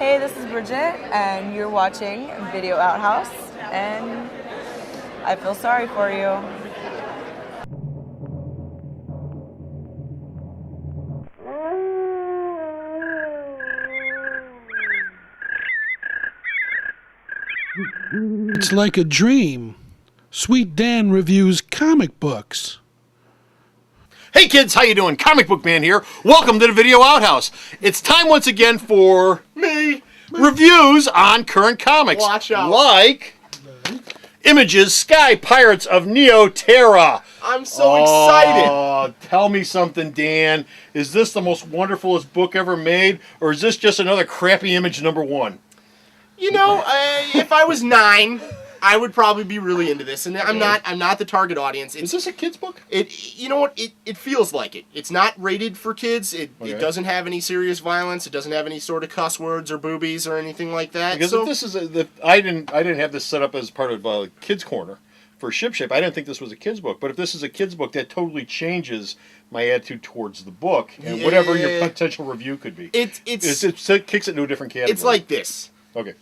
Hey, this is Bridget, and you're watching Video Outhouse, and I feel sorry for you. It's like a dream. Sweet Dan reviews comic books. Hey kids, how you doing? Comic Book Man here. Welcome to the Video Outhouse. It's time once again for me reviews on current comics. Watch out. Like Image's Sky Pirates of Neoterra. I'm so excited. Oh, tell me something, Dan. Is this the most wonderfulest book ever made, or is this just another crappy Image #1? You know, if I was 9, I would probably be really into this, and I'm not the target audience. Is this a kid's book? You know what? It feels like it. It's not rated for kids. It doesn't have any serious violence. It doesn't have any sort of cuss words or boobies or anything like that. Because if this is I didn't have this set up as part of Kids Corner for Ship Shape. I didn't think this was a kid's book, but if this is a kid's book, that totally changes my attitude towards the book and whatever your potential review could be. It kicks it into a different category. It's like this. Okay.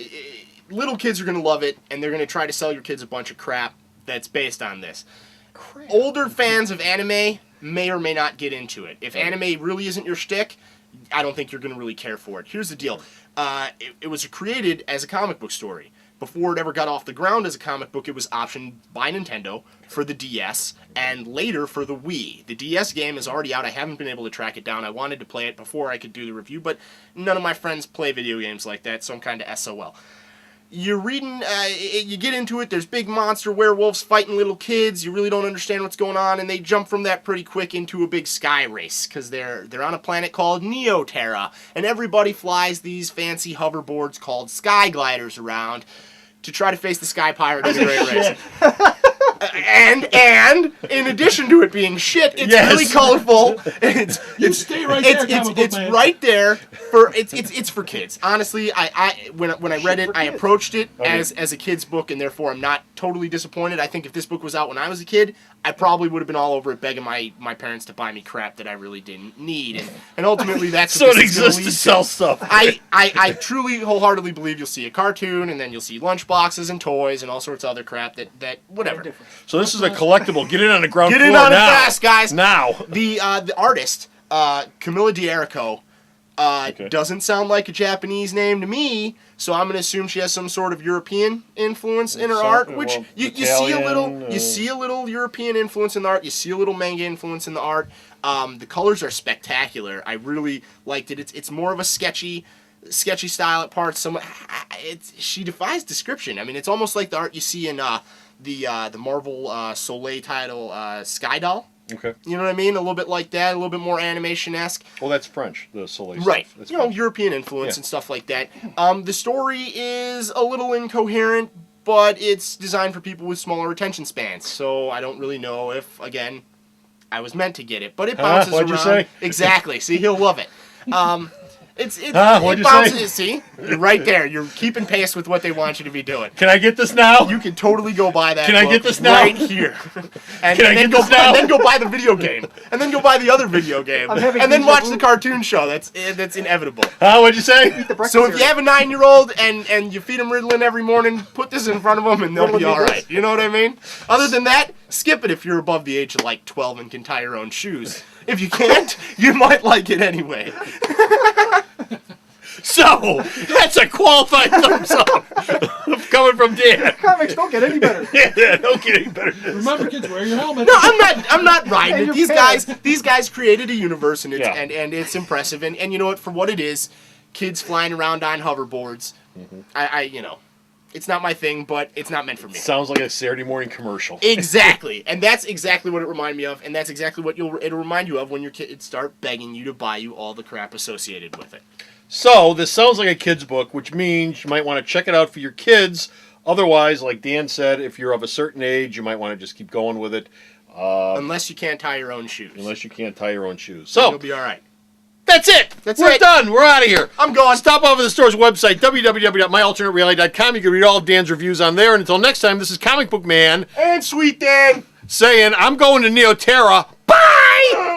Little kids are going to love it, and they're going to try to sell your kids a bunch of crap that's based on this. Crap. Older fans of anime may or may not get into it. If anime really isn't your shtick, I don't think you're going to really care for it. Here's the deal. It was created as a comic book story. Before it ever got off the ground as a comic book, it was optioned by Nintendo for the DS and later for the Wii. The DS game is already out. I haven't been able to track it down. I wanted to play it before I could do the review, but none of my friends play video games like that, so I'm kind of SOL. You're reading, you get into it, there's big monster werewolves fighting little kids, you really don't understand what's going on, and they jump from that pretty quick into a big sky race, because they're on a planet called Neoterra, and everybody flies these fancy hoverboards called sky gliders around to try to face the Sky Pirate in the Great Race. And in addition to it being shit, it's really colorful. It's right there for it's for kids. Honestly, when I read it, I approached it as a kid's book, and therefore I'm not totally disappointed. I think if this book was out when I was a kid, I probably would have been all over it, begging my parents to buy me crap that I really didn't need. And ultimately, that's so what it exists to sell stuff. I truly, wholeheartedly believe you'll see a cartoon, and then you'll see lunchboxes and toys and all sorts of other crap that whatever. So this is a collectible. Get in on the ground floor now. Get in on it fast, guys. Now. The artist, Camilla D'Erico, doesn't sound like a Japanese name to me, so I'm going to assume she has some sort of European influence in her art, which you see a little European influence in the art. You see a little manga influence in the art. The colors are spectacular. I really liked it. It's more of a sketchy style at parts. She defies description. I mean, it's almost like the art you see in the Marvel Soleil title Sky Doll. Okay. You know what I mean? A little bit like that, a little bit more animation-esque. Well, that's French, the Soleil right. stuff. That's French. European influence and stuff like that. The story is a little incoherent, but it's designed for people with smaller attention spans. So I don't really know if, again, I was meant to get it. But it bounces what'd around. You say? Exactly. See, he'll love it. It what'd bounces. You say? See, you're right there. You're keeping pace with what they want you to be doing. Can I get this now? You can totally go buy that. Can I get this now? Right here. And then go buy the video game, and then go buy the other video game, and then watch the cartoon show. That's inevitable. What'd you say? So if you have a 9-year-old and you feed them Ritalin every morning, put this in front of them, and they'll be all right. You know what I mean? Other than that, skip it if you're above the age of like 12 and can tie your own shoes. If you can't, you might like it anyway. So, that's a qualified thumbs up coming from Dan. Comics don't get any better. Yeah, don't get any better. Remember, kids, wear your helmet. No, I'm not riding it. These guys created a universe, and it's impressive. And you know what? For what it is, kids flying around on hoverboards. It's not my thing, but it's not meant for me. Sounds like a Saturday morning commercial. Exactly. And that's exactly what it reminded me of, and that's exactly what it'll remind you of when your kids start begging you to buy you all the crap associated with it. So, this sounds like a kid's book, which means you might want to check it out for your kids. Otherwise, like Dan said, if you're of a certain age, you might want to just keep going with it. Unless you can't tie your own shoes. So, you'll be all right. That's it. We're done. We're out of here. I'm going. Stop over the store's website, www.myalternatereality.com. You can read all of Dan's reviews on there. And until next time, this is Comic Book Man and Sweet Dan saying, I'm going to Neoterra. Bye!